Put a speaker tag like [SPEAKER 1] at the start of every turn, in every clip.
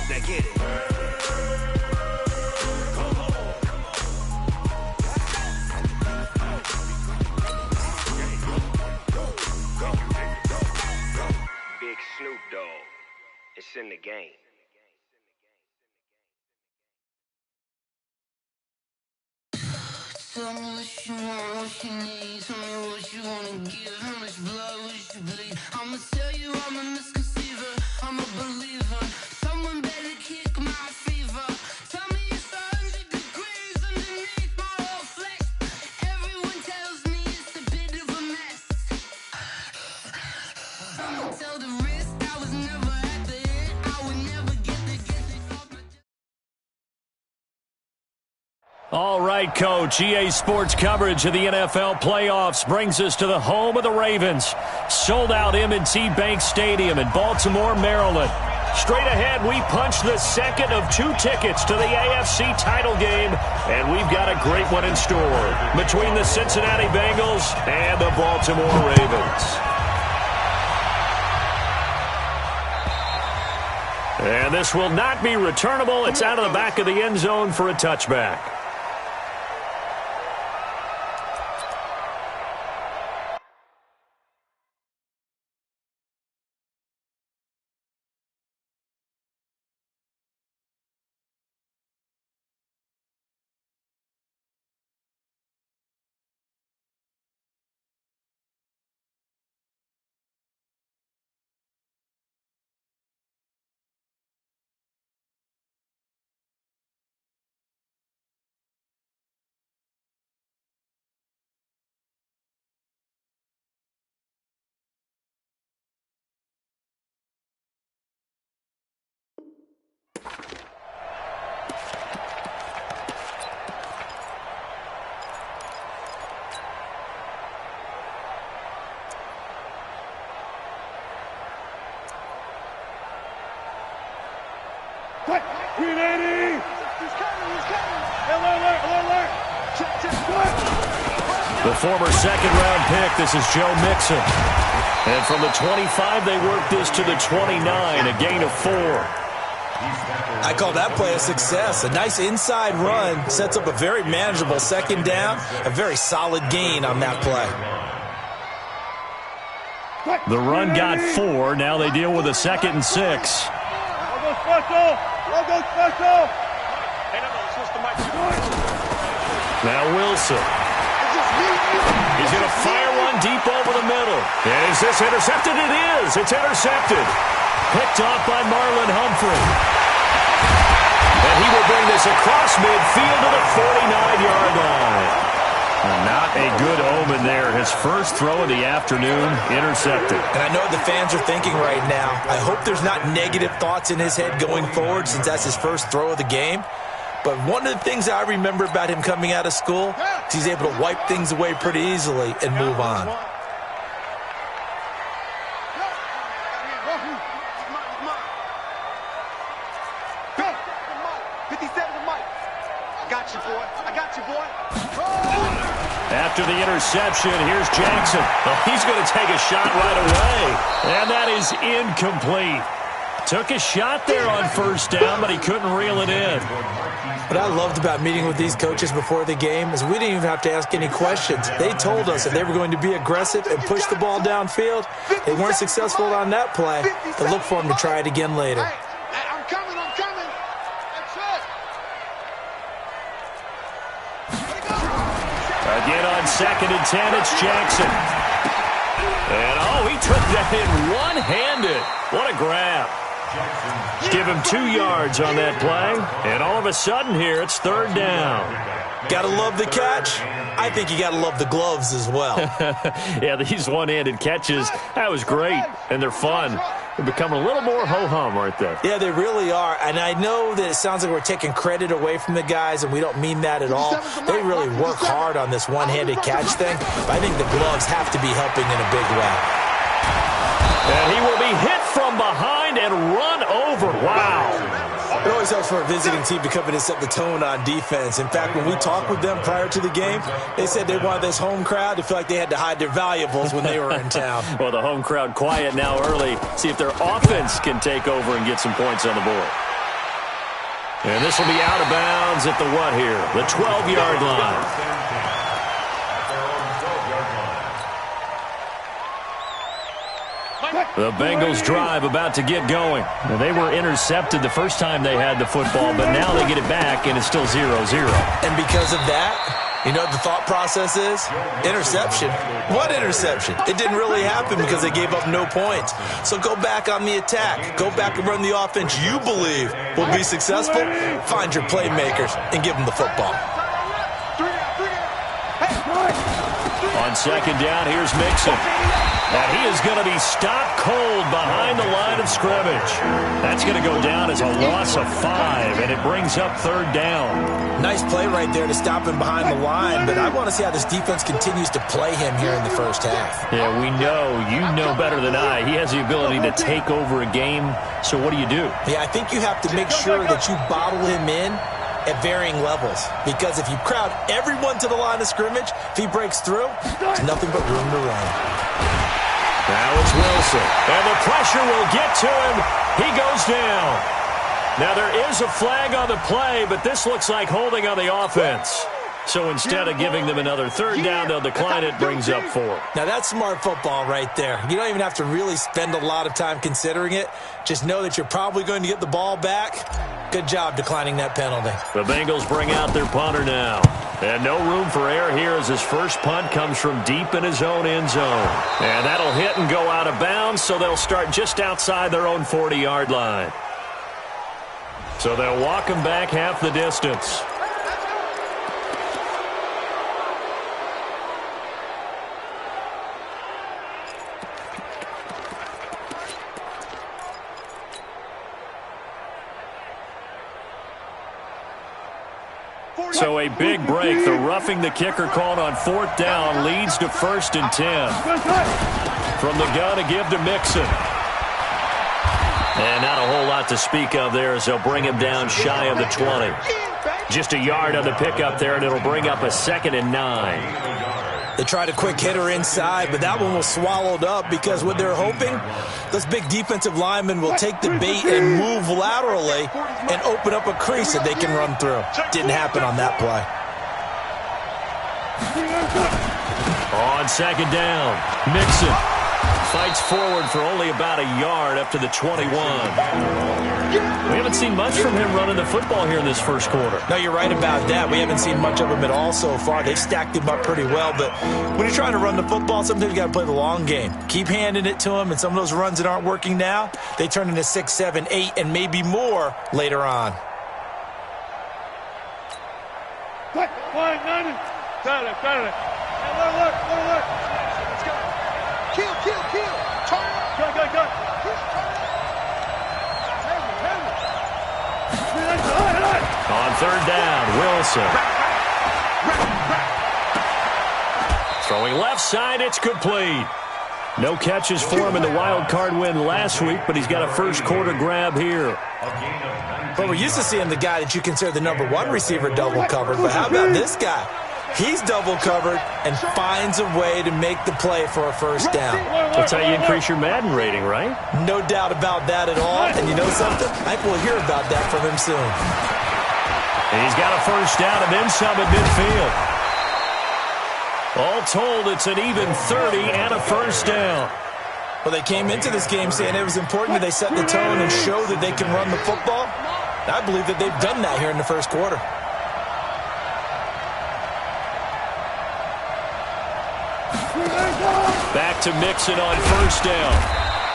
[SPEAKER 1] Now get it. Big Snoop Dogg. It's in the game.
[SPEAKER 2] Tell me what you want, what you need. Tell me what you wanna give. How much blood would you bleed? I'ma tell you I'm a misconceiver. I'm a believer. Someone better kick my fever. Tell me it's 100 degrees underneath my whole flesh. Everyone tells me it's a bit of a mess. I'ma tell the risk I was never at the end. I would never get the
[SPEAKER 3] All right, Coach. EA Sports coverage of the NFL playoffs brings us to the home of the Ravens. Sold-out M&T Bank Stadium in Baltimore, Maryland. Straight ahead, we punch the second of 2 tickets to the AFC title game, and we've got a great one in store between the Cincinnati Bengals and the Baltimore Ravens. And this will not be returnable. It's out of the back of the end zone for a touchback. The former second-round pick, this is Joe Mixon. And from the 25, they work this to the 29, a gain of 4.
[SPEAKER 4] I call that play a success. A nice inside run sets up a very manageable second down, a very solid gain on that play.
[SPEAKER 3] The run got 4. Now they deal with a 2nd and 6.
[SPEAKER 5] Logo special! Logo special!
[SPEAKER 3] Now Wilson. He's going to fire one deep over the middle. And is this intercepted? It is. It's intercepted. Picked off by Marlon Humphrey. And he will bring this across midfield to the 49-yard line. Not a good omen there. His first throw of the afternoon, intercepted.
[SPEAKER 4] And I know the fans are thinking right now, I hope there's not negative thoughts in his head going forward since that's his first throw of the game. But one of the things I remember about him coming out of school is he's able to wipe things away pretty easily and move on.
[SPEAKER 3] After the interception, here's Jackson. Well, he's going to take a shot right away. And that is incomplete. Took a shot there on first down, but he couldn't reel it in.
[SPEAKER 4] What I loved about meeting with these coaches before the game is we didn't even have to ask any questions. They told us that they were going to be aggressive and push the ball downfield. They weren't successful on that play, but look for them to try it again later.
[SPEAKER 5] I'm coming. That's it.
[SPEAKER 3] Again on 2nd and 10, it's Jackson. And, he took that in one-handed. What a grab. Give him 2 yards on that play. And all of a sudden here, it's 3rd down.
[SPEAKER 4] Gotta love the catch. I think you gotta love the gloves as well.
[SPEAKER 3] Yeah, these one-handed catches, that was great. And they're fun. They're becoming a little more ho-hum, aren't they?
[SPEAKER 4] Yeah, they really are. And I know that it sounds like we're taking credit away from the guys, and we don't mean that at all. They really work hard on this one-handed catch thing. But I think the gloves have to be helping in a big way.
[SPEAKER 3] And he will be hit from behind and run over. Wow.
[SPEAKER 4] It always helps for a visiting team to come in and set the tone on defense. In fact, when we talked with them prior to the game, they said they wanted this home crowd to feel like they had to hide their valuables when they were in town.
[SPEAKER 3] Well, the home crowd quiet now early. See if their offense can take over and get some points on the board. And this will be out of bounds at the what here? The 12-yard line. The Bengals drive about to get going. Now, they were intercepted the first time they had the football, but now they get it back, and it's still 0-0.
[SPEAKER 4] And because of that, you know what the thought process is? Interception. What interception? It didn't really happen because they gave up no points. So go back on the attack. Go back and run the offense you believe will be successful. Find your playmakers and give them the football.
[SPEAKER 3] On second down, here's Mixon. And he is going to be stopped cold behind the line of scrimmage. That's going to go down as a loss of 5, and it brings up third down.
[SPEAKER 4] Nice play right there to stop him behind the line, but I want to see how this defense continues to play him here in the first half.
[SPEAKER 3] Yeah, we know. You know better than I. He has the ability to take over a game, so what do you do?
[SPEAKER 4] Yeah, I think you have to make sure that you bottle him in at varying levels, because if you crowd everyone to the line of scrimmage, if he breaks through, there's nothing but room to run.
[SPEAKER 3] Now it's Wilson, and the pressure will get to him. He goes down. Now there is a flag on the play, but this looks like holding on the offense. So instead of giving them another third down, they'll decline it, brings up 4.
[SPEAKER 4] Now that's smart football right there. You don't even have to really spend a lot of time considering it. Just know that you're probably going to get the ball back. Good job declining that penalty.
[SPEAKER 3] The Bengals bring out their punter now. And no room for error here as his first punt comes from deep in his own end zone. And that'll hit and go out of bounds, so they'll start just outside their own 40-yard line. So they'll walk him back half the distance. So a big break. The roughing the kicker called on fourth down leads to 1st and 10. From the gun, a give to Mixon. And not a whole lot to speak of there as they'll bring him down shy of the 20. Just a yard on the pickup there, and it'll bring up a 2nd and 9.
[SPEAKER 4] They tried a quick hitter inside, but that one was swallowed up because what they're hoping, those big defensive linemen will take the bait and move laterally and open up a crease that they can run through. Didn't happen on that play.
[SPEAKER 3] On second down, Mixon fights forward for only about a yard up to the 21. We haven't seen much from him running the football here in this first quarter.
[SPEAKER 4] No, you're right about that. We haven't seen much of him at all so far. They've stacked him up pretty well, but when you're trying to run the football, sometimes you got to play the long game. Keep handing it to him, and some of those runs that aren't working now, they turn into 6, 7, 8, and maybe more later on.
[SPEAKER 5] Got it. Hey, look. Let's go. Kill. Turn. Go.
[SPEAKER 3] On third down, Wilson. Throwing left side, it's complete. No catches for him in the wild card win last week, but he's got a first quarter grab here.
[SPEAKER 4] But we're used to seeing the guy that you consider the number 1 receiver double covered, but how about this guy? He's double covered and finds a way to make the play for a first down.
[SPEAKER 3] That's how you increase your Madden rating, right?
[SPEAKER 4] No doubt about that at all. And you know something? I think we'll hear about that from him soon.
[SPEAKER 3] And he's got a first down and then some at midfield. All told, it's an even 30 and a first down.
[SPEAKER 4] Well, they came into this game saying it was important that they set the tone and show that they can run the football. I believe that they've done that here in the first quarter.
[SPEAKER 3] Back to Mixon on first down.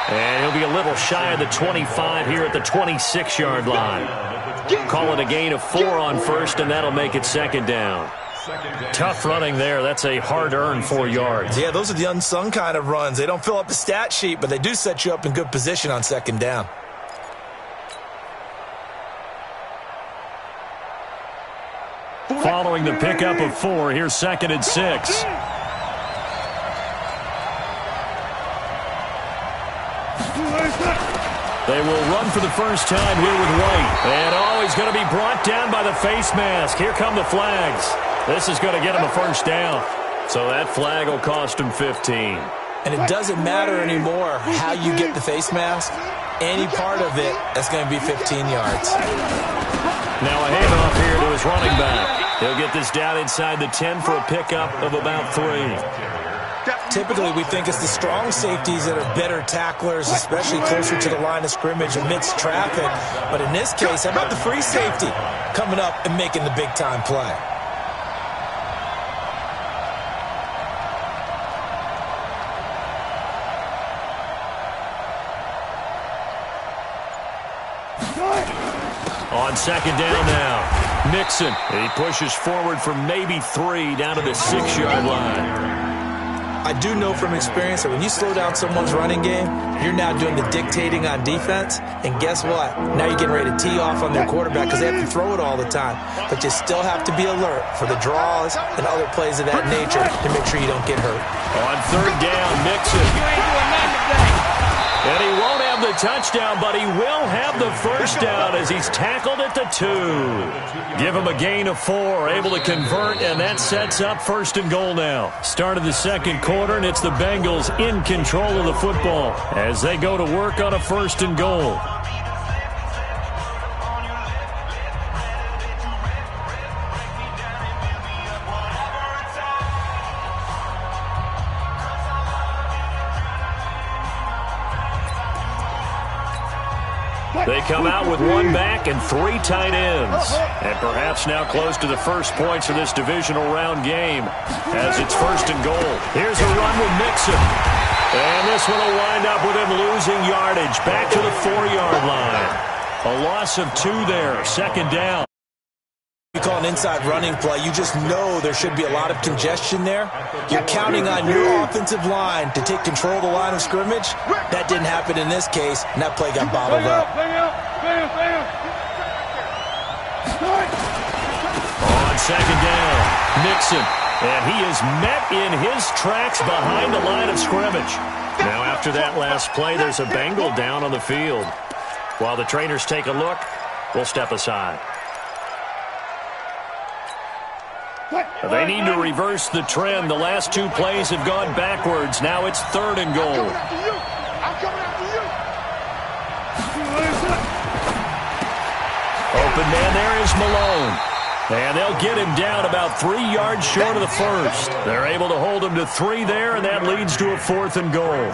[SPEAKER 3] And he'll be a little shy of the 25 here at the 26-yard line. Call it a gain of 4 on first, and that'll make it second down. Tough running there. That's a hard-earned 4 yards.
[SPEAKER 4] Yeah, those are the unsung kind of runs. They don't fill up the stat sheet, but they do set you up in good position on second down.
[SPEAKER 3] Following the pickup of 4, here's 2nd and 6. They will run for the first time here with White. And he's going to be brought down by the face mask. Here come the flags. This is going to get him a first down. So that flag will cost him 15.
[SPEAKER 4] And it doesn't matter anymore how you get the face mask. Any part of it, that's going to be 15 yards.
[SPEAKER 3] Now a handoff here to his running back. He'll get this down inside the 10 for a pickup of about 3.
[SPEAKER 4] Typically, we think it's the strong safeties that are better tacklers, especially closer to the line of scrimmage amidst traffic. But in this case, how about the free safety coming up and making the big-time play?
[SPEAKER 3] On second down now, Mixon. He pushes forward for maybe 3 down to the 6-yard line.
[SPEAKER 4] I do know from experience that when you slow down someone's running game, you're now doing the dictating on defense. And guess what? Now you're getting ready to tee off on their quarterback because they have to throw it all the time. But you still have to be alert for the draws and other plays of that nature to make sure you don't get hurt.
[SPEAKER 3] On third down, Mixon. And he won't have the touchdown, but he will have the first down as he's tackled at the 2. Give him a gain of 4, able to convert, and that sets up first and goal now. Start of the second quarter, and it's the Bengals in control of the football as they go to work on a first and goal. They come out with 1 back and 3 tight ends. And perhaps now close to the first points of this divisional round game as it's first and goal. Here's a run with Mixon. And this one will wind up with him losing yardage back to the 4-yard line. A loss of 2 there, second down.
[SPEAKER 4] You call an inside running play, you just know there should be a lot of congestion there. You're counting on your offensive line to take control of the line of scrimmage. That didn't happen in this case, and that play got bottled up.
[SPEAKER 3] On second down, Mixon. And he is met in his tracks behind the line of scrimmage. Now after that last play, there's a Bengal down on the field. While the trainers take a look, we'll step aside. They need to reverse the trend. The last 2 plays have gone backwards. Now it's third and goal. Open man there is Malone. And they'll get him down about 3 yards short of the first. They're able to hold him to 3 there, and that leads to a fourth and goal.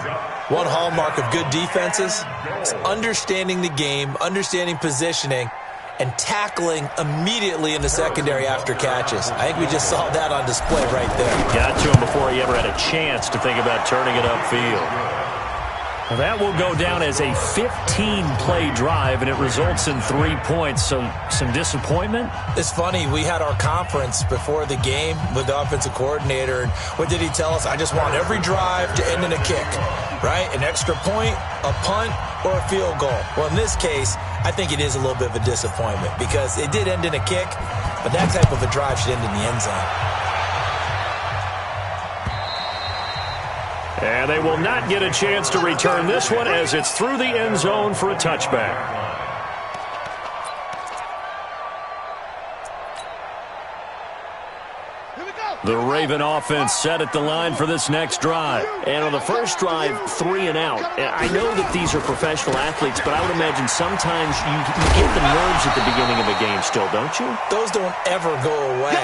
[SPEAKER 4] One hallmark of good defenses is understanding the game, understanding positioning, and tackling immediately in the secondary after catches. I think we just saw that on display right there.
[SPEAKER 3] Got to him before he ever had a chance to think about turning it upfield. Well, that will go down as a 15-play drive, and it results in 3 points. So some disappointment?
[SPEAKER 4] It's funny. We had our conference before the game with the offensive coordinator. And what did he tell us? I just want every drive to end in a kick, right? An extra point, a punt, or a field goal. Well, in this case, I think it is a little bit of a disappointment because it did end in a kick, but that type of a drive should end in the end zone.
[SPEAKER 3] And they will not get a chance to return this one as it's through the end zone for a touchback. The Raven offense set at the line for this next drive. And on the first drive, 3 and out. I know that these are professional athletes, but I would imagine sometimes you get the nerves at the beginning of a game still, don't you?
[SPEAKER 4] Those don't ever go away.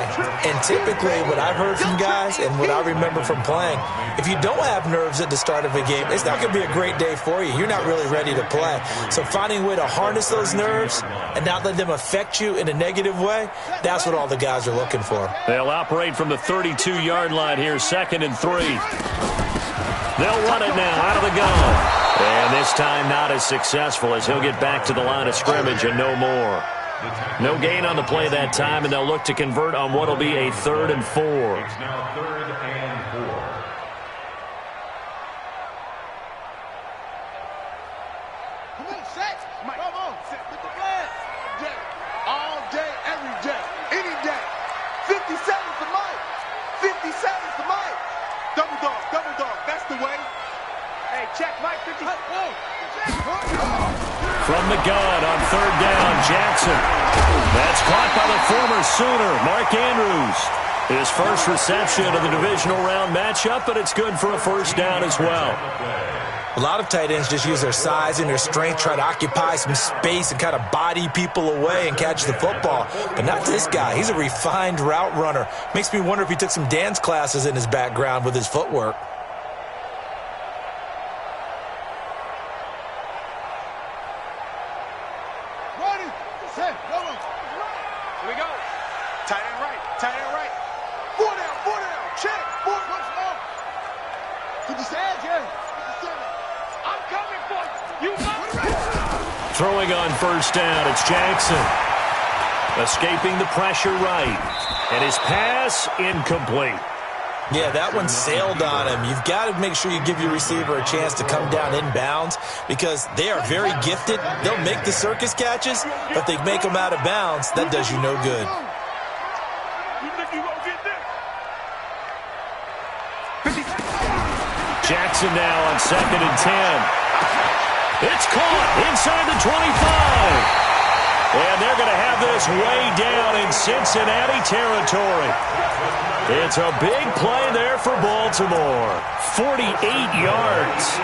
[SPEAKER 4] And typically what I've heard from guys and what I remember from playing, if you don't have nerves at the start of a game, it's not going to be a great day for you. You're not really ready to play. So finding a way to harness those nerves and not let them affect you in a negative way, that's what all the guys are looking for.
[SPEAKER 3] They'll operate from the 32-yard line here, 2nd and 3. They'll run it now out of the gun. And this time not as successful as he'll get back to the line of scrimmage and no more. No gain on the play that time, and they'll look to convert on what will be a 3rd and 4.
[SPEAKER 5] It's now 3rd and 4. Come on, set. Come on, set with the flag. All day, every day, any day. 50 seconds to Mike. 50 seconds to Mike. Double dog. That's the way. Hey, check Mike. 50.
[SPEAKER 3] From the gun on 3rd down, Jackson. That's caught by the former Sooner, Mark Andrews. His first reception of the divisional round matchup, but it's good for a first down as well.
[SPEAKER 4] A lot of tight ends just use their size and their strength, try to occupy some space and kind of body people away and catch the football. But not this guy. He's a refined route runner. Makes me wonder if he took some dance classes in his background with his footwork.
[SPEAKER 5] Ready, set, go. Here we go. Tight end right, tight end right. 4 down, check. 4, once more. 57, yeah. 57. I'm coming for you. You must.
[SPEAKER 3] Throwing on first down, it's Jackson. Escaping the pressure right. And his pass incomplete.
[SPEAKER 4] Yeah, that one sailed on him. You've got to make sure you give your receiver a chance to come down inbounds because they are very gifted. They'll make the circus catches, but they make them out of bounds. That does you no good.
[SPEAKER 5] You think you gonna get this?
[SPEAKER 3] Jackson now on 2nd and 10. It's caught inside the 25. And they're going to have this way down in Cincinnati territory. It's a big play there for Baltimore. 48 yards.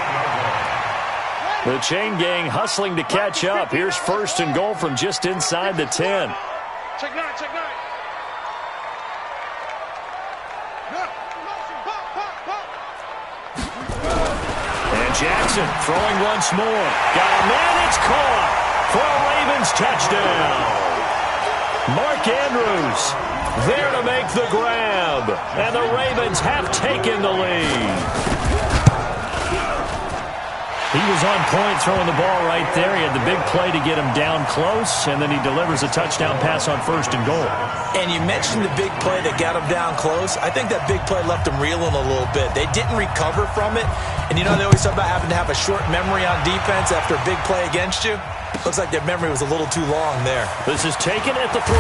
[SPEAKER 3] The chain gang hustling to catch up. Here's 1st and goal from just inside the 10.
[SPEAKER 5] Check 9, check 9.
[SPEAKER 3] And Jackson throwing once more. Got a man, it's caught for a Ravens touchdown. Mark Andrews there to make the grab. And the Ravens have taken the lead. He was on point throwing the ball right there. He had the big play to get him down close, and then he delivers a touchdown pass on 1st and goal.
[SPEAKER 4] And you mentioned the big play that got him down close. I think that big play left him reeling a little bit. They didn't recover from it. And, you know, they always talk about having to have a short memory on defense after a big play against you. Looks like their memory was a little too long there.
[SPEAKER 3] This is taken at the 3.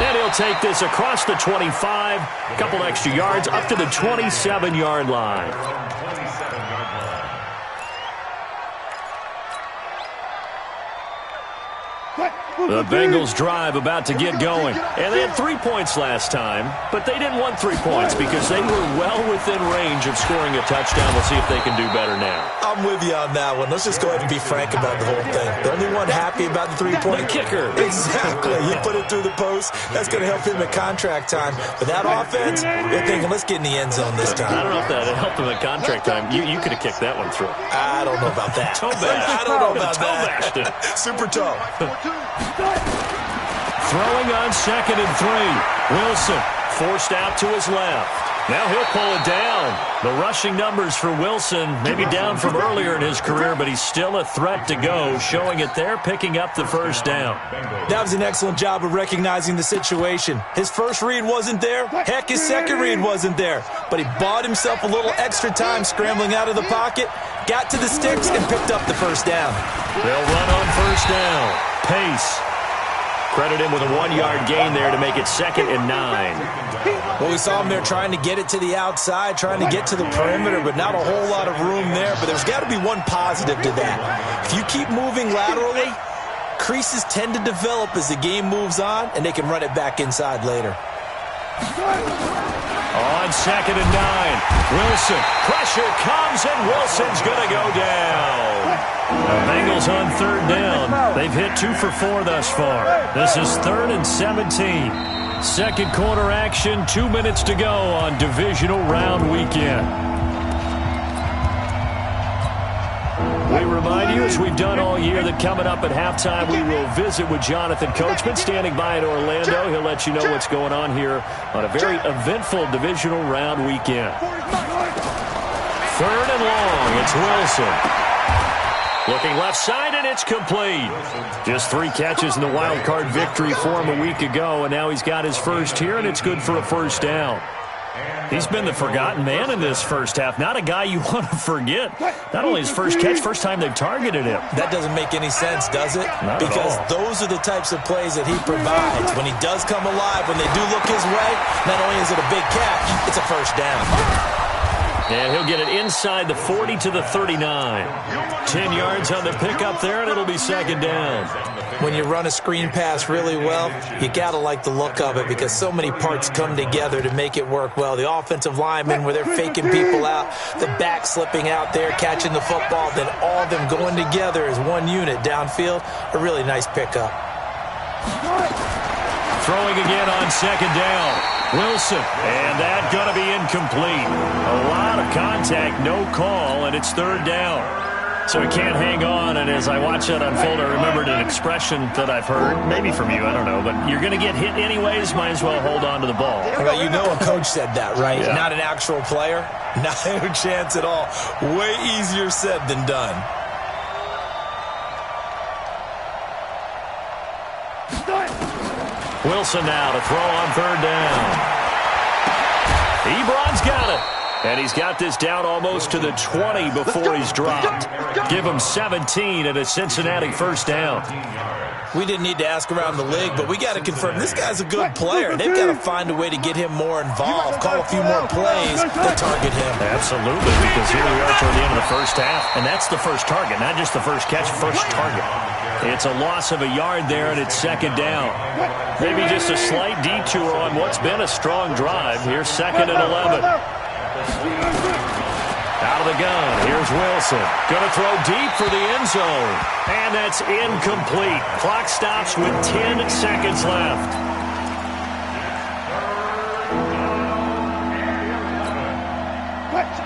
[SPEAKER 3] And he'll take this across the 25, a couple extra yards, up to the 27-yard line. The Bengals drive about to get going. And they had 3 points last time, but they didn't want 3 points because they were well within range of scoring a touchdown. We'll see if they can do better now.
[SPEAKER 4] I'm with you on that one. Let's just go ahead and be frank about the whole thing. The only one happy about the 3-point
[SPEAKER 3] kicker.
[SPEAKER 4] Exactly. You put it through the post. That's going to help him at contract time. But that offense, they're thinking, let's get in the end zone this time.
[SPEAKER 3] I don't know if that helped him at contract time. You could have kicked that one through.
[SPEAKER 4] I don't know about that. I don't know about that. Super tough.
[SPEAKER 3] Throwing on 2nd and 3. Wilson forced out to his left. Now he'll pull it down. The rushing numbers for Wilson maybe down from earlier in his career, but he's still a threat to go, showing it there, picking up the first down.
[SPEAKER 4] That was an excellent job of recognizing the situation. His first read wasn't there. Heck, his second read wasn't there. But he bought himself a little extra time scrambling out of the pocket, got to the sticks, and picked up the first down.
[SPEAKER 3] They'll run on first down. Pace. Credit him with a 1-yard gain there to make it 2nd and 9.
[SPEAKER 4] Well, we saw him there trying to get it to the outside, trying to get to the perimeter, but not a whole lot of room there. But there's got to be one positive to that. If you keep moving laterally, creases tend to develop as the game moves on, and they can run it back inside later.
[SPEAKER 3] On 2nd and 9, Wilson. Pressure comes, and Wilson's going to go down. The Bengals on 3rd down. They've hit 2 for 4 thus far. This is 3rd and 17. Second quarter action, 2 minutes to go on divisional round weekend. We remind you, as we've done all year, that coming up at halftime, we will visit with Jonathan Coachman standing by in Orlando. He'll let you know what's going on here on a very eventful divisional round weekend. 3rd and long, it's Wilson. Looking left side, and it's complete. Just 3 catches in the wild card victory for him a week ago, and now he's got his first here, and it's good for a first down. He's been the forgotten man in this first half. Not a guy you want to forget. Not only his first catch, first time they've targeted him.
[SPEAKER 4] That doesn't make any sense, does it?
[SPEAKER 3] Not
[SPEAKER 4] because
[SPEAKER 3] at all.
[SPEAKER 4] Those are the types of plays that he provides. When he does come alive, when they do look his way, not only is it a big catch, it's a first down.
[SPEAKER 3] And he'll get it inside the 40 to the 39. 10 yards on the pickup there, and it'll be 2nd down.
[SPEAKER 4] When you run a screen pass really well, you got to like the look of it because so many parts come together to make it work well. The offensive linemen, where they're faking people out, the back slipping out there, catching the football, then all of them going together as one unit downfield. A really nice pickup.
[SPEAKER 3] Throwing again on second down. Wilson, and that's going to be incomplete. A lot of contact, no call, and it's third down. So he can't hang on, and as I watch that unfold, I remembered an expression that I've heard, maybe from you, I don't know, but you're going to get hit anyways, might as well hold on to the ball.
[SPEAKER 4] Well, you know a coach said that, right?
[SPEAKER 3] Yeah.
[SPEAKER 4] Not an actual player? Not a chance at all. Way easier said than done.
[SPEAKER 3] Wilson now to throw on third down. Ebron's got it. And he's got this down almost to the 20 before he's dropped. Give him 17 and a Cincinnati first down.
[SPEAKER 4] We didn't need to ask around the league, but we got to confirm this guy's a good player. They've got to find a way to get him more involved, call a few more plays that target him.
[SPEAKER 3] Absolutely, because here we are toward the end of the first half, and that's the first target, not just the first catch, first target. It's a loss of a yard there, and it's second down. Maybe just a slight detour on what's been a strong drive. Here's second and 11. Out of the gun, here's Wilson. Going to throw deep for the end zone. And that's incomplete. Clock stops with 10 seconds left.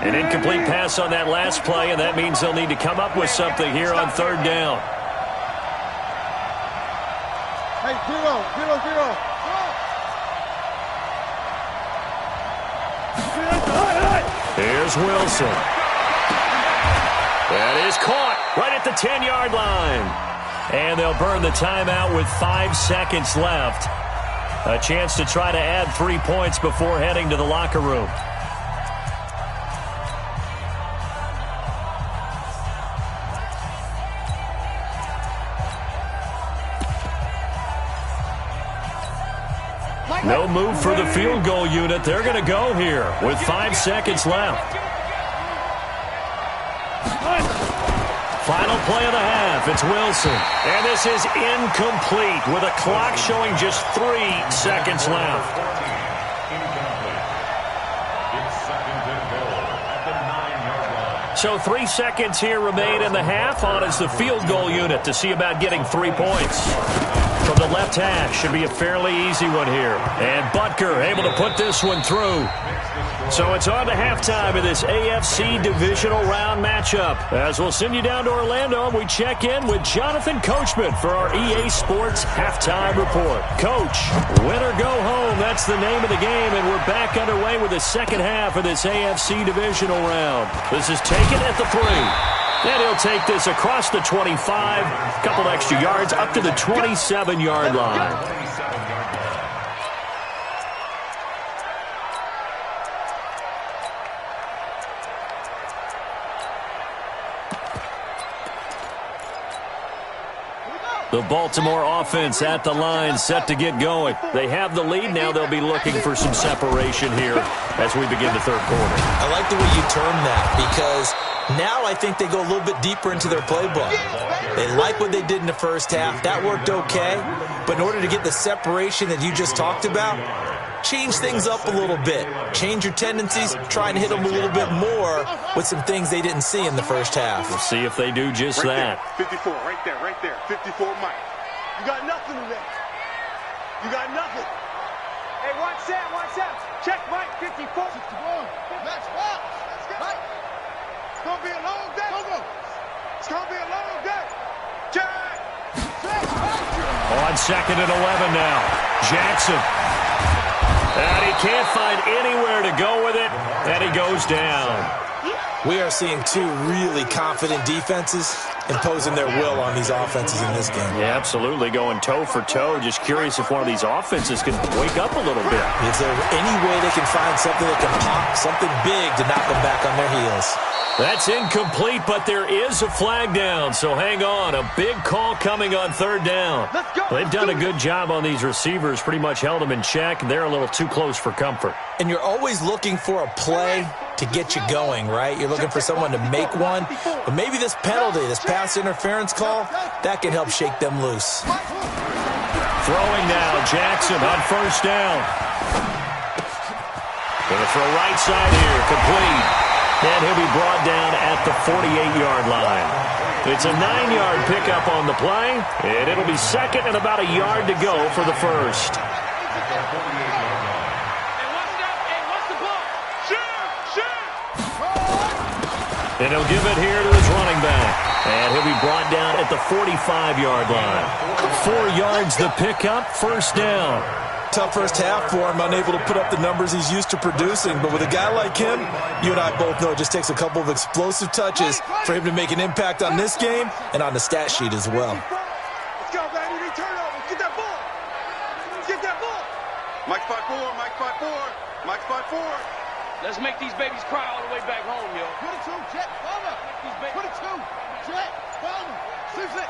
[SPEAKER 3] An incomplete pass on that last play, and that means they'll need to come up with something here on third down.
[SPEAKER 5] Hey, zero.
[SPEAKER 3] Here's Wilson. That is caught right at the 10-yard line. And they'll burn the timeout with 5 seconds left. A chance to try to add 3 points before heading to the locker room. No move for the field goal unit. They're going to go here with 5 seconds left. Final play of the half. It's Wilson. And this is incomplete with a clock showing just 3 seconds left. So 3 seconds here remain in the half. On is the field goal unit to see about getting 3 points. From the left hash, should be a fairly easy one here. And Butker able to put this one through. So it's on to halftime of this AFC divisional round matchup. As we'll send you down to Orlando, and we check in with Jonathan Coachman for our EA Sports Halftime Report. Coach, win or go home, that's the name of the game, and we're back underway with the second half of this AFC divisional round. This is taken at the 3. And he'll take this across the 25, a couple extra yards, up to the 27-yard line. The Baltimore offense at the line, set to get going. They have the lead. Now they'll be looking for some separation here as we begin the third quarter.
[SPEAKER 4] I like the way you term that because now I think they go a little bit deeper into their playbook. They like what they did in the first half. That worked okay. But in order to get the separation that you just talked about, change things up a little bit. Change your tendencies. Try and hit them a little bit more with some things they didn't see in the first half.
[SPEAKER 3] We'll see if they do just that.
[SPEAKER 5] 54, right there. 54, Mike. You got nothing today. You got nothing. Hey, watch that. Check, Mike, 54. 61. Let's go. Mike. It's going to be a long day. Go. It's going to be a long day. Check.
[SPEAKER 3] On second and 11 now. Jackson. And he can't find anywhere to go with it, and he goes down.
[SPEAKER 4] We are seeing two really confident defenses imposing their will on these offenses in this game.
[SPEAKER 3] Yeah, absolutely, going toe for toe. Just curious if one of these offenses can wake up a little bit.
[SPEAKER 4] Is there any way they can find something that can pop, something big to knock them back on their heels?
[SPEAKER 3] That's incomplete, but there is a flag down, so hang on. A big call coming on third down. They've done a good job on these receivers, pretty much held them in check. They're a little too close for comfort.
[SPEAKER 4] And you're always looking for a play to get you going, right? You're looking for someone to make one. But maybe this penalty, this pass interference call, that can help shake them loose.
[SPEAKER 3] Throwing now, Jackson on first down. Going to throw right side here, complete. And he'll be brought down at the 48-yard line. It's a 9-yard pickup on the play, and it'll be second and about a yard to go for the first. And he'll give it here to his running back. And he'll be brought down at the 45-yard line. 4 yards the pickup, first down.
[SPEAKER 4] Tough first half for him, unable to put up the numbers he's used to producing. But with a guy like him, you and I both know it just takes a couple of explosive touches for him to make an impact on this game and on the stat sheet as well.
[SPEAKER 5] Let's go, baby. They turn over. Get that ball. Get that ball. Mike 5-4. Mike 5-4. Mike 5-4.
[SPEAKER 6] Let's make these babies cry all the way back home, yo.
[SPEAKER 5] Put it 2, Jet, Palmer. Put it 2, Jet, Palmer. 6-6.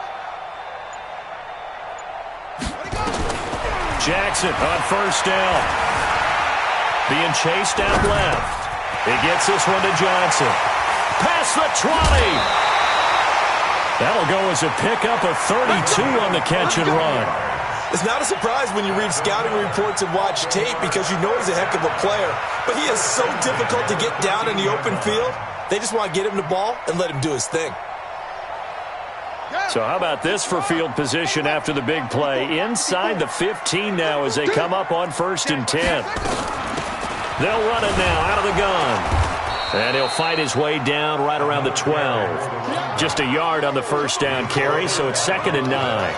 [SPEAKER 5] Let it go.
[SPEAKER 3] Jackson on first down. Being chased out left. He gets this one to Johnson. Past the 20. That'll go as a pickup of 32 on the catch and run.
[SPEAKER 4] It's not a surprise when you read scouting reports and watch tape because you know he's a heck of a player. But he is so difficult to get down in the open field. They just want to get him the ball and let him do his thing.
[SPEAKER 3] So how about this for field position after the big play? Inside the 15 now as they come up on 1st and 10. They'll run it now out of the gun. And he'll fight his way down right around the 12. Just a yard on the first down carry, so it's 2nd and 9.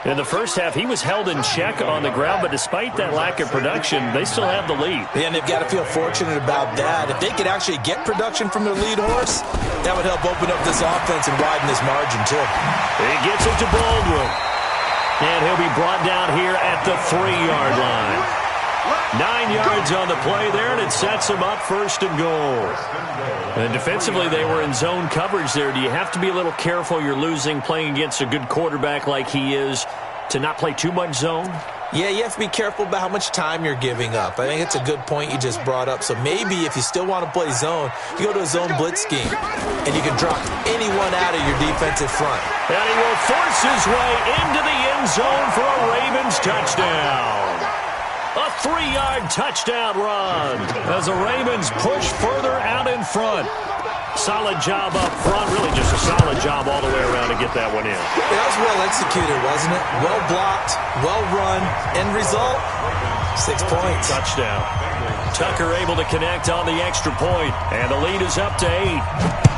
[SPEAKER 3] In the first half, he was held in check on the ground, but despite that lack of production, they still have the lead.
[SPEAKER 4] And they've got to feel fortunate about that. If they could actually get production from their lead horse, that would help open up this offense and widen this margin, too.
[SPEAKER 3] He gets it to Baldwin. And he'll be brought down here at the 3-yard line. 9 yards on the play there, and it sets him up 1st and goal. And defensively, they were in zone coverage there. Do you have to be a little careful you're losing playing against a good quarterback like he is to not play too much zone?
[SPEAKER 4] Yeah, you have to be careful about how much time you're giving up. I think it's a good point you just brought up. So maybe if you still want to play zone, you go to a zone blitz scheme, and you can drop anyone out of your defensive front.
[SPEAKER 3] And he will force his way into the end zone for a Ravens touchdown. A 3-yard touchdown run as the Ravens push further out in front. Solid job up front, really just a solid job all the way around to get that one in.
[SPEAKER 4] That was well executed, wasn't it? Well blocked, well run. End result, 6 points.
[SPEAKER 3] Touchdown. Tucker able to connect on the extra point, and the lead is up to 8.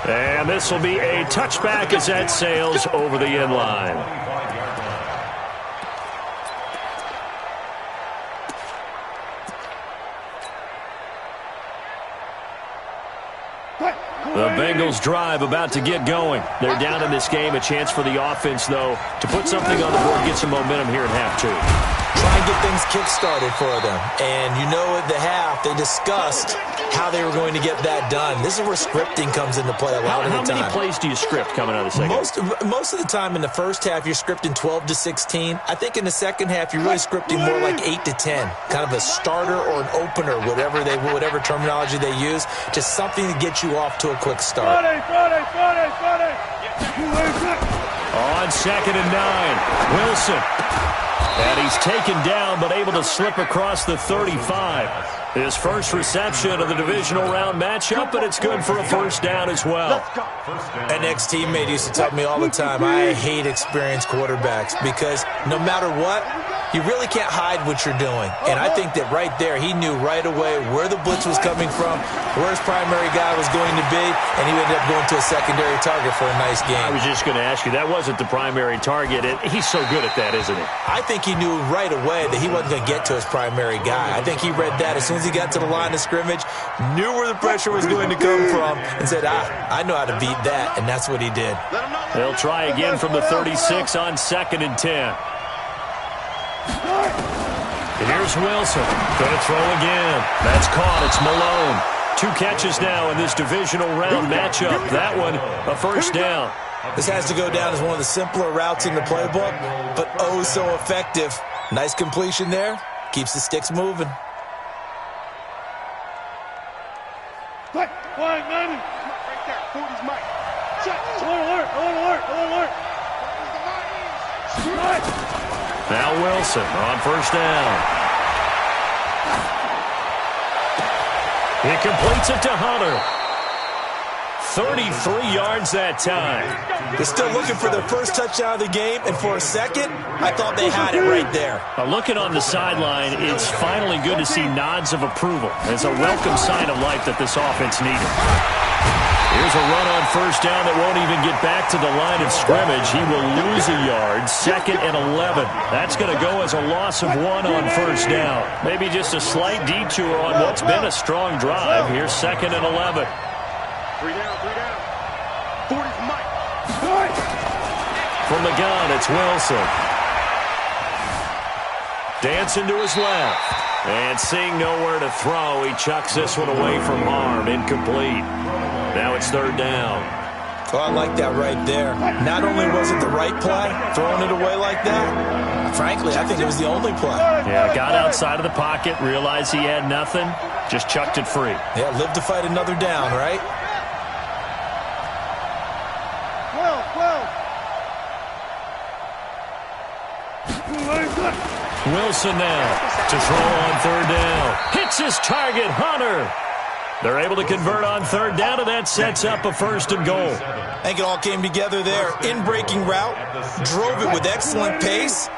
[SPEAKER 3] And this will be a touchback as that sails over the end line. The Bengals drive about to get going. They're down in this game. A chance for the offense, though, to put something on the board, get some momentum here in half 2.
[SPEAKER 4] Try and get things kick-started for them. And you know at the half, they discussed how they were going to get that done. This is where scripting comes into play a lot of the time.
[SPEAKER 3] How many plays do you script coming out of the second?
[SPEAKER 4] Most of the time in the first half, you're scripting 12 to 16. I think in the second half, you're really scripting more like 8 to 10. Kind of a starter or an opener, whatever terminology they use. Just something to get you off to a quick start.
[SPEAKER 3] On 2nd and 9, Wilson. And he's taken down, but able to slip across the 35. His first reception of the divisional round matchup, but it's good for a first down as well.
[SPEAKER 4] An ex-teammate used to tell me all the time, I hate experienced quarterbacks because no matter what, you really can't hide what you're doing. And I think that right there, he knew right away where the blitz was coming from, where his primary guy was going to be, and he ended up going to a secondary target for a nice game.
[SPEAKER 3] I was just going to ask you, that wasn't the primary target. He's so good at that, isn't he?
[SPEAKER 4] I think he knew right away that he wasn't going to get to his primary guy. I think he read that as soon as he got to the line of scrimmage, knew where the pressure was going to come from, and said, I know how to beat that, and that's what he did.
[SPEAKER 3] They'll try again from the 36 on 2nd and 10. Here's Wilson. Going to throw again. That's caught. It's Malone. 2 catches now in this divisional round matchup. That one, a first down.
[SPEAKER 4] This has to go down as one of the simpler routes in the playbook, but oh so effective Nice completion there. Keeps the sticks moving.
[SPEAKER 5] Quiet, Manny. Right there. 40's Mike. Check. I want to work.
[SPEAKER 3] Now Wilson on first down. He completes it to Hunter. 33 yards that time.
[SPEAKER 4] They're still looking for their first touchdown of the game, and for a second, I thought they had it right there.
[SPEAKER 3] Looking on the sideline, it's finally good to see nods of approval. It's a welcome sign of life that this offense needed. Here's a run on first down that won't even get back to the line of scrimmage. He will lose a yard, 2nd and 11. That's going to go as a loss of 1 on first down. Maybe just a slight detour on what's been a strong drive. Here's 2nd and 11.
[SPEAKER 5] 3 down. 40's Mike.
[SPEAKER 3] From the gun, it's Wilson. Dancing to his left. And seeing nowhere to throw, he chucks this one away from harm. Incomplete. Now it's 3rd down.
[SPEAKER 4] Oh, I like that right there. Not only was it the right play, throwing it away like that, frankly, I think it was the only play.
[SPEAKER 3] Yeah, got outside of the pocket, realized he had nothing, just chucked it free.
[SPEAKER 4] Yeah, live to fight another down, right?
[SPEAKER 3] Wilson now to throw on 3rd down. Hits his target, Hunter. They're able to convert on 3rd down, and that sets up a 1st and goal.
[SPEAKER 4] I think it all came together there. In-breaking route, drove it with excellent pace.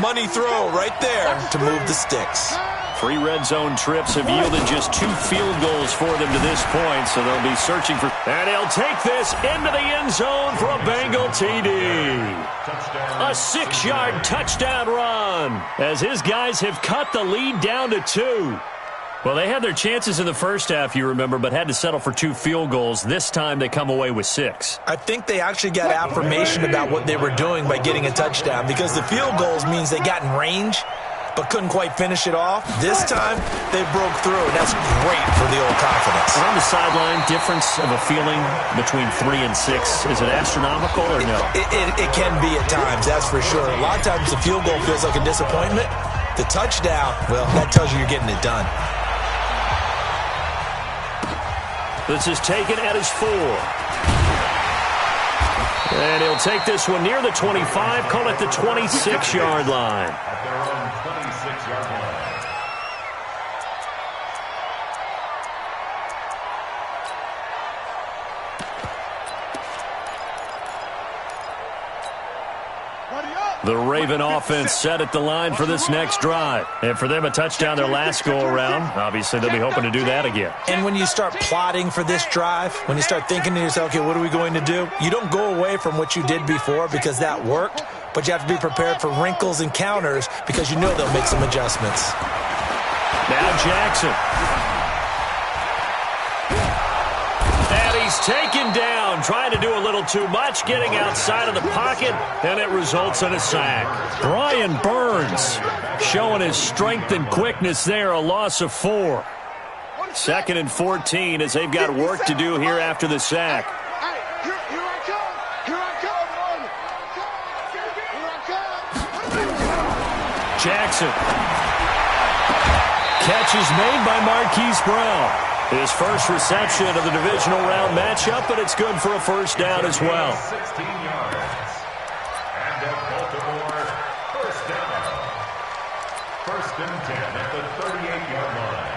[SPEAKER 4] Money throw right there to move the sticks.
[SPEAKER 3] 3 red zone trips have yielded just 2 field goals for them to this point, so they'll be searching for... And he'll take this into the end zone for a Bengal TD. A 6-yard touchdown run as his guys have cut the lead down to 2. Well, they had their chances in the first half, you remember, but had to settle for 2 field goals. This time they come away with 6.
[SPEAKER 4] I think they actually got affirmation about what they were doing by getting a touchdown, because the field goals means they got in range but couldn't quite finish it off. This time, they broke through, and that's great for the old confidence.
[SPEAKER 3] On the sideline, difference of a feeling between 3 and 6, is it astronomical or no?
[SPEAKER 4] It can be at times, that's for sure. A lot of times the field goal feels like a disappointment. The touchdown, well, that tells you you're getting it done.
[SPEAKER 3] This is taken at his 4. And he'll take this one near the 25, call it the 26-yard line.
[SPEAKER 7] At their own 26-yard line.
[SPEAKER 3] The Raven offense set at the line for this next drive. And for them, a touchdown their last go-around. Obviously, they'll be hoping to do that again.
[SPEAKER 4] And when you start plotting for this drive, when you start thinking to yourself, okay, what are we going to do? You don't go away from what you did before because that worked, but you have to be prepared for wrinkles and counters because you know they'll make some adjustments.
[SPEAKER 3] Now Jackson. And he's taken down, trying to do a little too much, getting outside of the pocket, and it results in a sack. Brian Burns showing his strength and quickness there, a loss of 4. 2nd and 14 as they've got work to do here after the sack. Jackson. Catch is made by Marquise Brown. His first reception of the divisional round matchup, but it's good for a 1st down as well.
[SPEAKER 7] 16 yards. And at Baltimore, 1st down. 1st and 10 at the 38-yard line.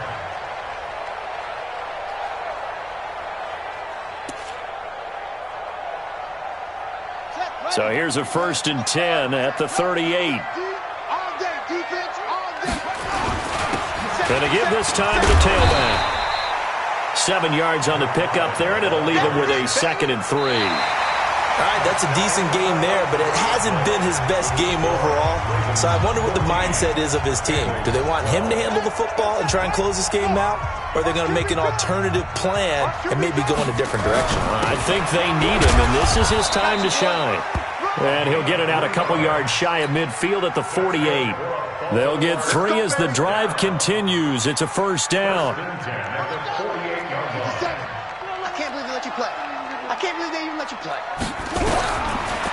[SPEAKER 3] So here's a 1st and 10 at the 38. And to give this time to the tailback. 7 yards on the pickup there, and it'll leave him with a 2nd and 3.
[SPEAKER 4] All right, that's a decent game there, but it hasn't been his best game overall. So I wonder what the mindset is of his team. Do they want him to handle the football and try and close this game out? Or are they going to make an alternative plan and maybe go in a different direction?
[SPEAKER 3] I think they need him, and this is his time to shine. And he'll get it out a couple yards shy of midfield at the 48. They'll get 3 as the drive continues. It's a 1st down.
[SPEAKER 5] I can't believe they let you play. I can't believe they even let you play.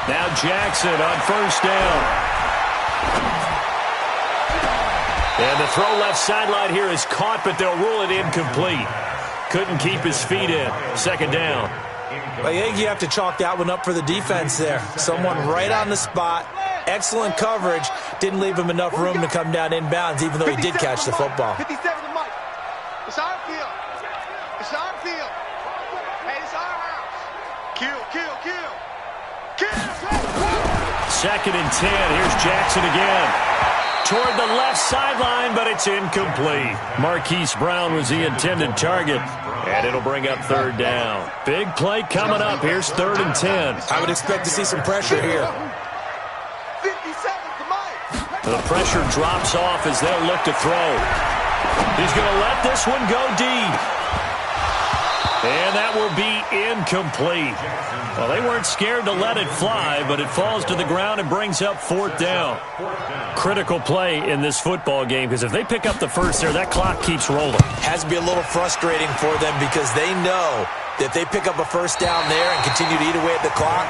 [SPEAKER 3] Now Jackson on 1st down. And the throw left sideline here is caught, but they'll rule it incomplete. Couldn't keep his feet in. Second down.
[SPEAKER 4] I think you have to chalk that one up for the defense there. Someone right on the spot. Excellent coverage. Didn't leave him enough room to come down inbounds, even though he did catch the football.
[SPEAKER 5] 57 to Mike. It's our field. It's our field. Hey, it's our house. Kill, kill, kill. Kill.
[SPEAKER 3] Second and 10. Here's Jackson again. Toward the left sideline, but it's incomplete. Marquise Brown was the intended target, and it'll bring up third down. Big play coming up. Here's third and 10.
[SPEAKER 4] I would expect to see some pressure here.
[SPEAKER 5] 57 to Mike.
[SPEAKER 3] The pressure drops off as they'll look to throw. He's going to let this one go deep. And that will be incomplete. Well, they weren't scared to let it fly, but it falls to the ground and brings up fourth down. Critical play in this football game, because if they pick up the first there, that clock keeps rolling.
[SPEAKER 4] Has to be a little frustrating for them because they know that if they pick up a first down there and continue to eat away at the clock,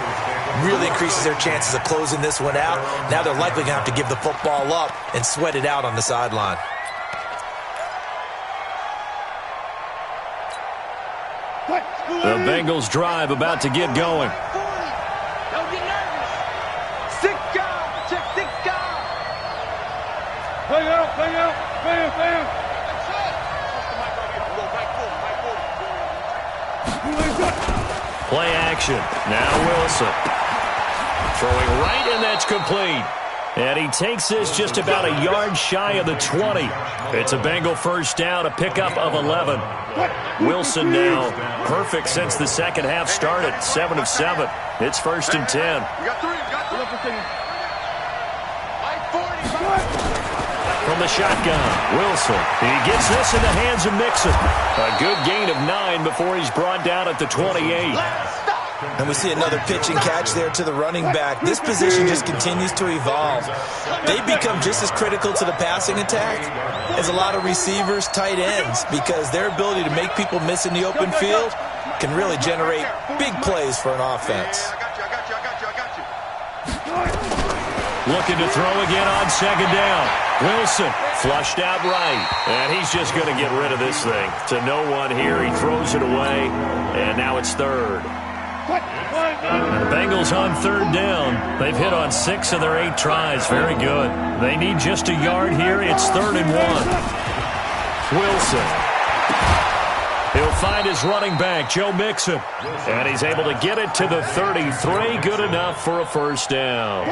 [SPEAKER 4] really increases their chances of closing this one out. Now they're likely going to have to give the football up and sweat it out on the sideline.
[SPEAKER 3] The Bengals drive about to get going.
[SPEAKER 5] Don't get nervous. 6 guys. Check 6 guys.
[SPEAKER 6] Play out, play out, play out, play out.
[SPEAKER 3] Play action. Now Wilson. Throwing right, and that's complete. And he takes this just about a yard shy of the 20. It's a Bengal first down, a pickup of 11. Wilson now perfect since the second half started, 7 of 7. It's first and 10.
[SPEAKER 5] We got 3. We got 3.
[SPEAKER 3] From the shotgun, Wilson. He gets this in the hands of Mixon. A good gain of 9 before he's brought down at the 28.
[SPEAKER 4] And we see another pitch and catch there to the running back. This position just continues to evolve. They become just as critical to the passing attack as a lot of receivers, tight ends, because their ability to make people miss in the open field can really generate big plays for an offense.
[SPEAKER 3] Looking to throw again on second down. Wilson flushed out right, and he's just going to get rid of this thing. To no one here, he throws it away, and now it's third. The Bengals on third down. They've hit on 6 of their 8 tries. Very good. They need just a yard here. It's 3rd and 1. Wilson. He'll find his running back, Joe Mixon. And he's able to get it to the 33. Good enough for a first down.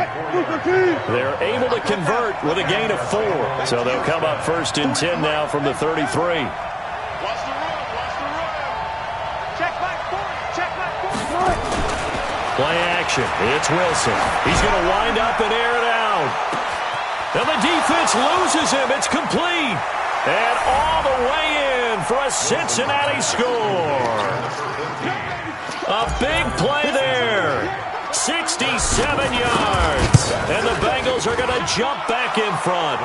[SPEAKER 3] They're able to convert with a gain of 4. So they'll come up first and 10 now from the 33. Play action. It's Wilson. He's going to wind up and air it out. And the defense loses him. It's complete. And all the way in for a Cincinnati score. A big play there. 67 yards. And the Bengals are going to jump back in front.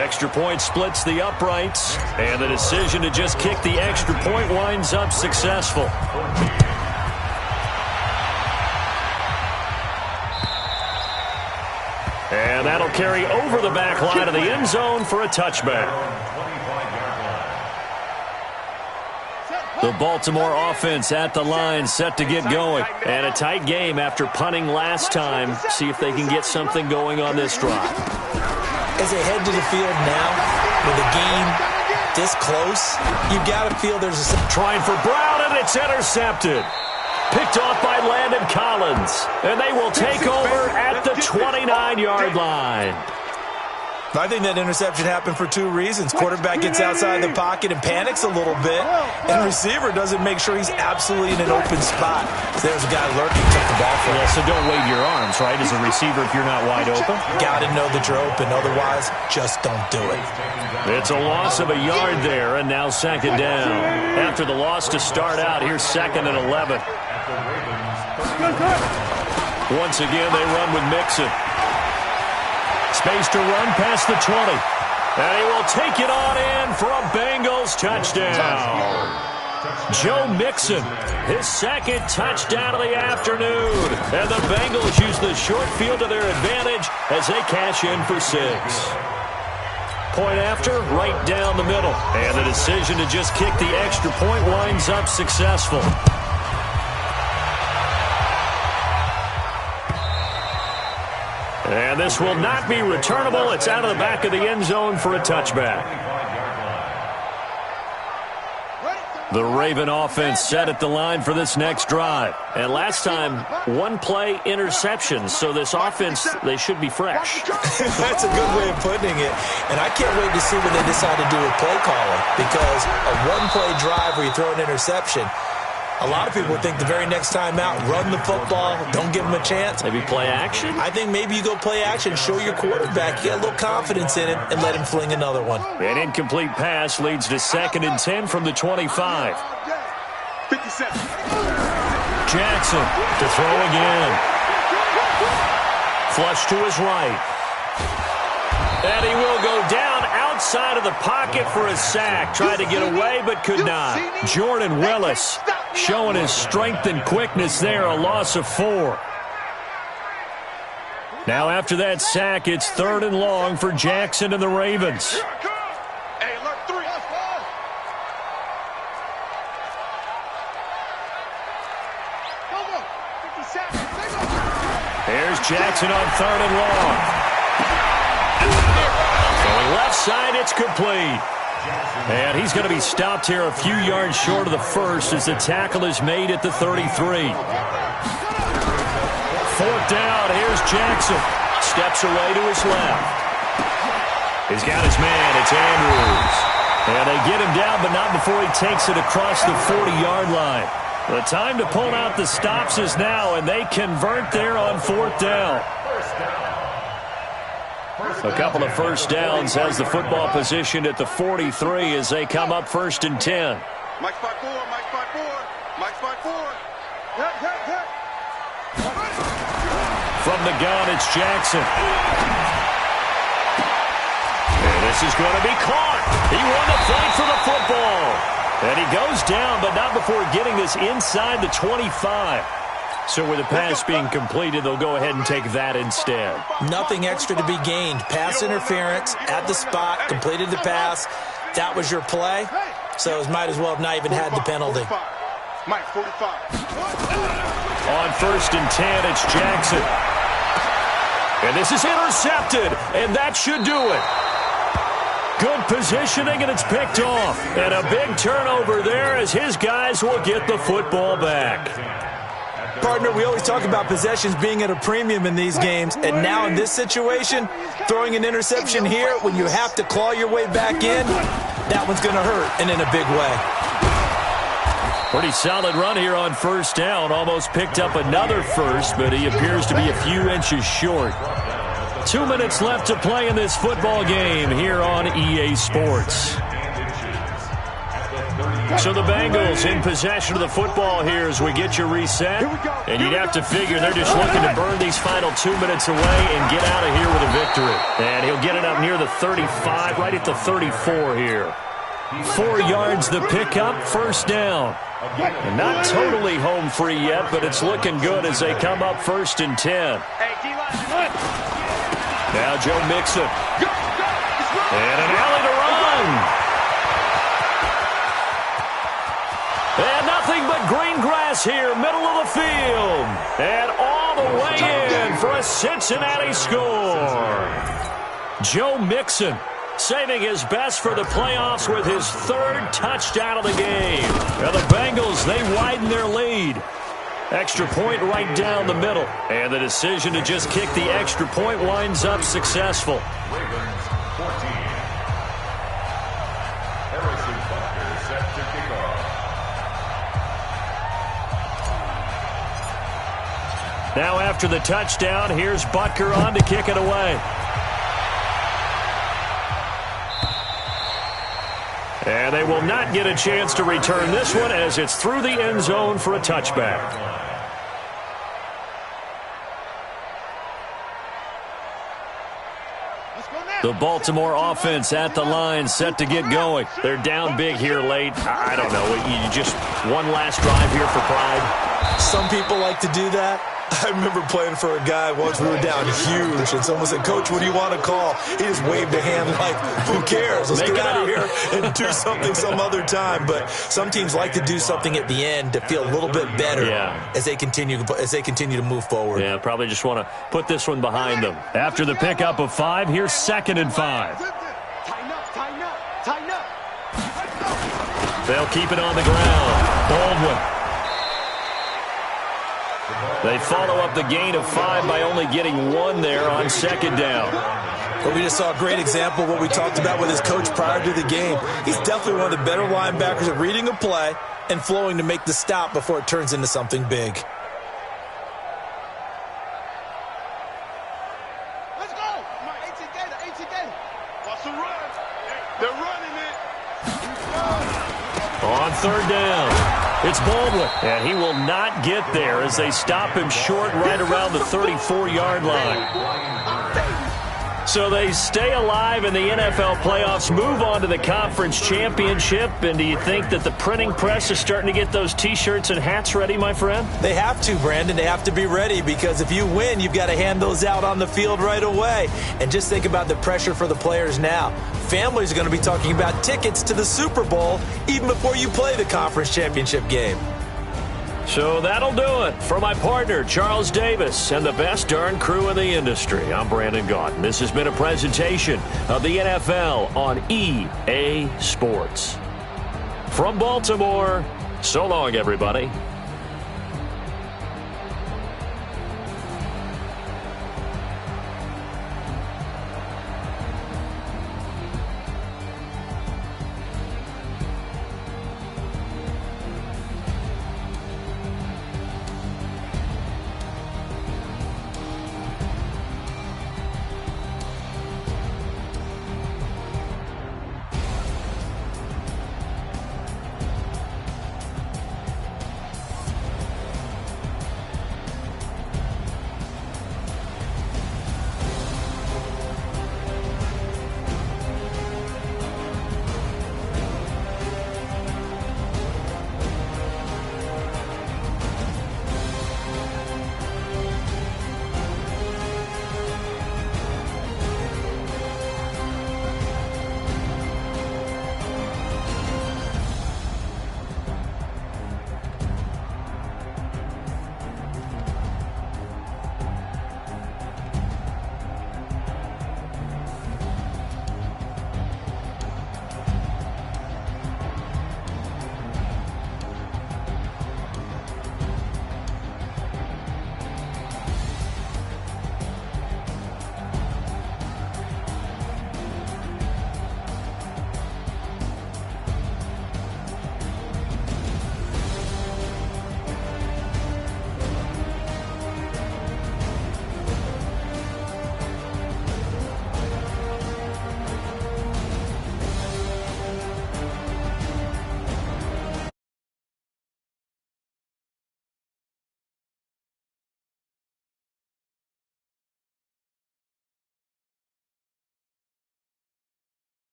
[SPEAKER 3] Extra point splits the uprights. And the decision to just kick the extra point winds up successful. And that'll carry over the back line of the end zone for a touchback. The Baltimore offense at the line, set to get going. And a tight game after punting last time. See if they can get something going on this drive.
[SPEAKER 4] As they head to the field now, with the game this close, you've got to feel there's a...
[SPEAKER 3] Trying for Brown, and it's intercepted. Picked off by Landon Collins. And they will take over at the 29-yard line.
[SPEAKER 4] I think that interception happened for 2 reasons. Quarterback gets outside the pocket and panics a little bit. And receiver doesn't make sure he's absolutely in an open spot. So there's a guy lurking, took the ball from him.
[SPEAKER 3] Yeah, so don't wave your arms, right, as a receiver if you're not wide open.
[SPEAKER 4] Got to know that you're open. Otherwise, just don't do it.
[SPEAKER 3] It's a loss of a yard there, and now second down. After the loss to start out, here's 2nd and 11. Once again, they run with Mixon. Space to run past the 20. And he will take it on in for a Bengals touchdown. Joe Mixon, his 2nd touchdown of the afternoon. And the Bengals use the short field to their advantage as they cash in for 6. Point after, right down the middle. And the decision to just kick the extra point winds up successful. And this will not be returnable. It's out of the back of the end zone for a touchback. The Raven offense set at the line for this next drive. And last time, one-play interception. So this offense, they should be fresh.
[SPEAKER 4] That's a good way of putting it. And I can't wait to see what they decide to do with play calling. Because a one-play drive where you throw an interception, a lot of people think the very next time out, run the football, don't give them a chance.
[SPEAKER 3] Maybe play action?
[SPEAKER 4] I think maybe you go play action, show your quarterback, you got a little confidence in him, and let him fling another one.
[SPEAKER 3] An incomplete pass leads to 2nd and 10 from the 25.
[SPEAKER 5] 57.
[SPEAKER 3] Jackson to throw again. Flush to his right. And he will go down outside of the pocket for a sack. Tried to get away, but could not. Jordan Willis showing his strength and quickness there, a loss of 4. Now after that sack, it's 3rd and long for Jackson and the Ravens.
[SPEAKER 5] Hey, alert 3.
[SPEAKER 3] Here's Jackson on 3rd and long. Going left side, it's complete. And he's going to be stopped here a few yards short of the first as the tackle is made at the 33. 4th down, here's Jackson. Steps away to his left. He's got his man, it's Andrews. And they get him down, but not before he takes it across the 40-yard line. The time to pull out the stops is now, and they convert there on 4th down. A couple of first downs has the football position at the 43 as they come up 1st and 10.
[SPEAKER 5] Mike spot 4, Mike spot 4, Mike spot 4.
[SPEAKER 3] From the gun, it's Jackson. And this is going to be caught. He won the fight for the football. And he goes down, but not before getting this inside the 25. So with the pass being completed, they'll go ahead and take that instead.
[SPEAKER 4] Nothing extra to be gained. Pass interference at the spot, completed the pass. That was your play. So it might as well have not even had the penalty.
[SPEAKER 5] Mike 45.
[SPEAKER 3] On 1st and 10, it's Jackson. And this is intercepted, and that should do it. Good positioning, and it's picked off. And a big turnover there as his guys will get the football back.
[SPEAKER 4] Partner, we always talk about possessions being at a premium in these games, and now in this situation, throwing an interception here when you have to claw your way back in, that one's going to hurt, and in a big way.
[SPEAKER 3] Pretty solid run here on 1st down. Almost picked up another first, but he appears to be a few inches short. 2 minutes left to play in this football game here on EA Sports. So the Bengals in possession of the football here as we get you reset. And you'd have to figure they're just looking to burn these final 2 minutes away and get out of here with a victory. And he'll get it up near the 35, right at the 34 here. 4 yards the pickup, 1st down. And not totally home free yet, but it's looking good as they come up 1st and 10. Now Joe Mixon. And an alley to run. And nothing but green grass here, middle of the field. And all the way in for a Cincinnati score. Joe Mixon saving his best for the playoffs with his 3rd touchdown of the game. Now the Bengals, they widen their lead. Extra point right down the middle. And the decision to just kick the extra point winds up successful.
[SPEAKER 7] Ravens 14. Harrison Butker set to kick off.
[SPEAKER 3] Now after the touchdown, here's Butker on to kick it away. And they will not get a chance to return this one as it's through the end zone for a touchback. The Baltimore offense at the line set to get going. They're down big here late. I don't know. You just one last drive here for pride.
[SPEAKER 4] Some people like to do that. I remember playing for a guy once. We were down huge, and someone said, "Coach, what do you want to call?" He just waved a hand like, "Who cares? Let's get out of here and do something some other time." But some teams like to do something at the end to feel a little bit better as they continue to move forward.
[SPEAKER 3] Yeah, probably just want to put this one behind them. After the pickup of 5, here's 2nd and 5.
[SPEAKER 5] Tighten up.
[SPEAKER 3] They'll keep it on the ground. Baldwin. They follow up the gain of 5 by only getting 1 there on 2nd down.
[SPEAKER 4] Well, we just saw a great example of what we talked about with his coach prior to the game. He's definitely one of the better linebackers at reading a play and flowing to make the stop before it turns into something big.
[SPEAKER 5] Let's go. My 18 Gator. Watch the run. They're running it.
[SPEAKER 3] On 3rd down. It's Baldwin, and he will not get there as they stop him short right around the 34-yard line. So they stay alive in the NFL playoffs, move on to the conference championship, and do you think that the printing press is starting to get those T-shirts and hats ready, my friend?
[SPEAKER 4] They have to, Brandon. They have to be ready because if you win, you've got to hand those out on the field right away. And just think about the pressure for the players now. Families are going to be talking about tickets to the Super Bowl even before you play the conference championship game.
[SPEAKER 3] So that'll do it. For my partner, Charles Davis, and the best darn crew in the industry, I'm Brandon Gaudin. This has been a presentation of the NFL on EA Sports. From Baltimore, so long, everybody.